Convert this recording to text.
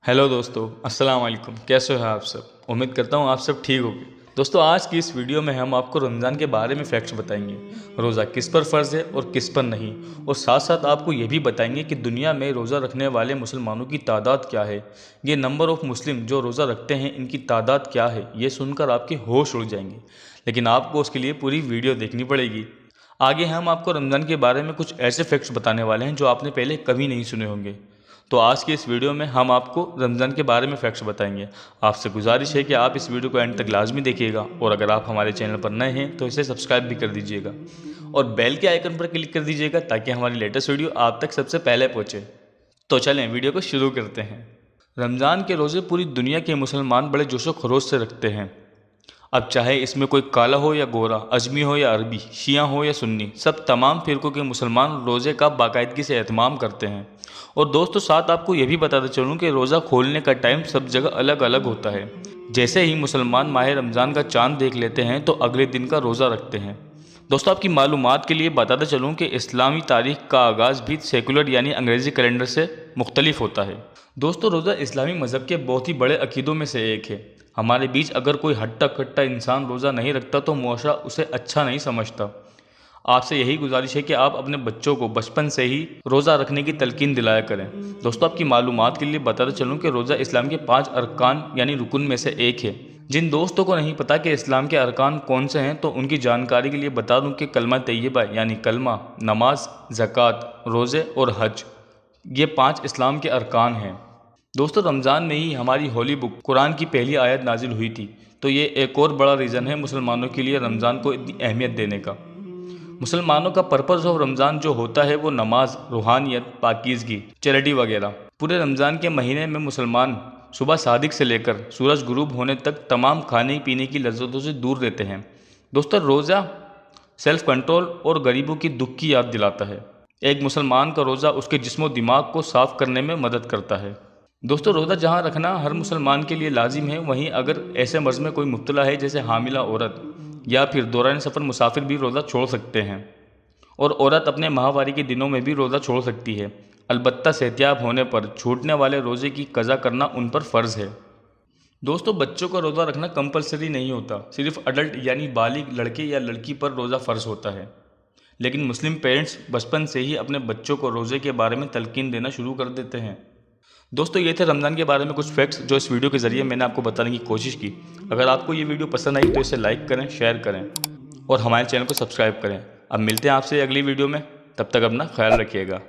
Hello दोस्तों, अस्सलाम वालेकुम। कैसे हो आप सब? उम्मीद करता हूँ आप सब ठीक होगे। दोस्तों, आज की इस वीडियो में हम आपको रमज़ान के बारे में फैक्ट्स बताएंगे। रोज़ा किस पर फ़र्ज़ है और किस पर नहीं, और साथ साथ आपको ये भी बताएंगे कि दुनिया में रोज़ा रखने वाले मुसलमानों की तादाद क्या है। ये नंबर ऑफ़ मुस्लिम जो रोज़ा रखते हैं, इनकी तादाद क्या है, ये सुनकर आपके होश उड़ जाएंगे। लेकिन आपको उसके लिए पूरी वीडियो देखनी पड़ेगी। आगे हम आपको रमज़ान के बारे में कुछ ऐसे फैक्ट्स बताने वाले हैं जो आपने पहले कभी नहीं सुने होंगे। तो आज की इस वीडियो में हम आपको रमज़ान के बारे में फैक्ट्स बताएंगे। आपसे गुजारिश है कि आप इस वीडियो को एंड तक लाजमी देखिएगा, और अगर आप हमारे चैनल पर नए हैं तो इसे सब्सक्राइब भी कर दीजिएगा और बेल के आइकन पर क्लिक कर दीजिएगा ताकि हमारी लेटेस्ट वीडियो आप तक सबसे पहले पहुँचे। तो चलें वीडियो को शुरू करते हैं। रमज़ान के रोज़े पूरी दुनिया के मुसलमान बड़े जोशो खरोश से रखते हैं। अब चाहे इसमें कोई काला हो या गोरा, अजमी हो या अरबी, शिया हो या सुन्नी, सब तमाम फ़िरक़ों के मुसलमान रोज़े का बाकायदगी से एहतमाम करते हैं। और दोस्तों, साथ आपको यह भी बताते चलूँ कि रोज़ा खोलने का टाइम सब जगह अलग अलग होता है। जैसे ही मुसलमान माह रमज़ान का चाँद देख लेते हैं तो अगले दिन का रोज़ा रखते हैं। दोस्तों, आपकी मालूमात के लिए बताते चलूँ कि इस्लामी तारीख़ का आगाज़ भी सेकुलर यानी अंग्रेज़ी कैलेंडर से मुख्तलिफ होता है। दोस्तों, रोज़ा इस्लामी मज़हब के बहुत ही बड़े अकीदों में से एक है। हमारे बीच अगर कोई हट्टा कट्टा इंसान रोज़ा नहीं रखता तो मुआशरा उसे अच्छा नहीं समझता। आपसे यही गुजारिश है कि आप अपने बच्चों को बचपन से ही रोज़ा रखने की तलकीन दिलाया करें। दोस्तों, आपकी मालूमात के लिए बताते चलूँ कि रोज़ा इस्लाम के 5 अरकान यानी रुकन में से एक है। जिन दोस्तों को नहीं पता कि इस्लाम के अरकान कौन से हैं, तो उनकी जानकारी के लिए बता दूं कि कलमा तैयबा यानी कलमा, नमाज, ज़कात, रोज़े और हज, ये 5 इस्लाम के अरकान हैं। दोस्तों, रमज़ान में ही हमारी होली बुक कुरान की पहली आयत नाजिल हुई थी, तो ये एक और बड़ा रीज़न है मुसलमानों के लिए रमज़ान को इतनी अहमियत देने का। मुसलमानों का पर्पज़ ऑफ रमज़ान जो होता है वो नमाज, रूहानियत, पाकीज़गी, चैरिटी वगैरह। पूरे रमज़ान के महीने में मुसलमान सुबह सादिक से लेकर सूरज गुरूब होने तक तमाम खाने पीने की लज्जतों से दूर रहते हैं। दोस्तों, रोज़ा सेल्फ़ कंट्रोल और गरीबों की दुख की याद दिलाता है। एक मुसलमान का रोज़ा उसके जिस्म और दिमाग को साफ़ करने में मदद करता है। दोस्तों, रोज़ा जहाँ रखना हर मुसलमान के लिए लाजिम है, वहीं अगर ऐसे मर्ज़ में कोई मुब्तला है जैसे हामिला औरत या फिर दौरान सफ़र मुसाफिर भी रोज़ा छोड़ सकते हैं। और औरत अपने माहवारी के दिनों में भी रोज़ा छोड़ सकती है। अलबत्ता सेहतियाब होने पर छूटने वाले रोज़े की कज़ा करना उन पर फ़र्ज़ है। दोस्तों, बच्चों का रोज़ा रखना कंपलसरी नहीं होता, सिर्फ अडल्ट यानी बालिग लड़के या लड़की पर रोज़ा फ़र्ज़ होता है। लेकिन मुस्लिम पेरेंट्स बचपन से ही अपने बच्चों को रोज़े के बारे में तलकीन देना शुरू कर देते हैं। दोस्तों, ये थे रमज़ान के बारे में कुछ फैक्ट्स जो इस वीडियो के ज़रिए मैंने आपको बताने की कोशिश की। अगर आपको ये वीडियो पसंद आई तो इसे लाइक करें, शेयर करें और हमारे चैनल को सब्सक्राइब करें। अब मिलते हैं आपसे अगली वीडियो में, तब तक अपना ख्याल रखिएगा।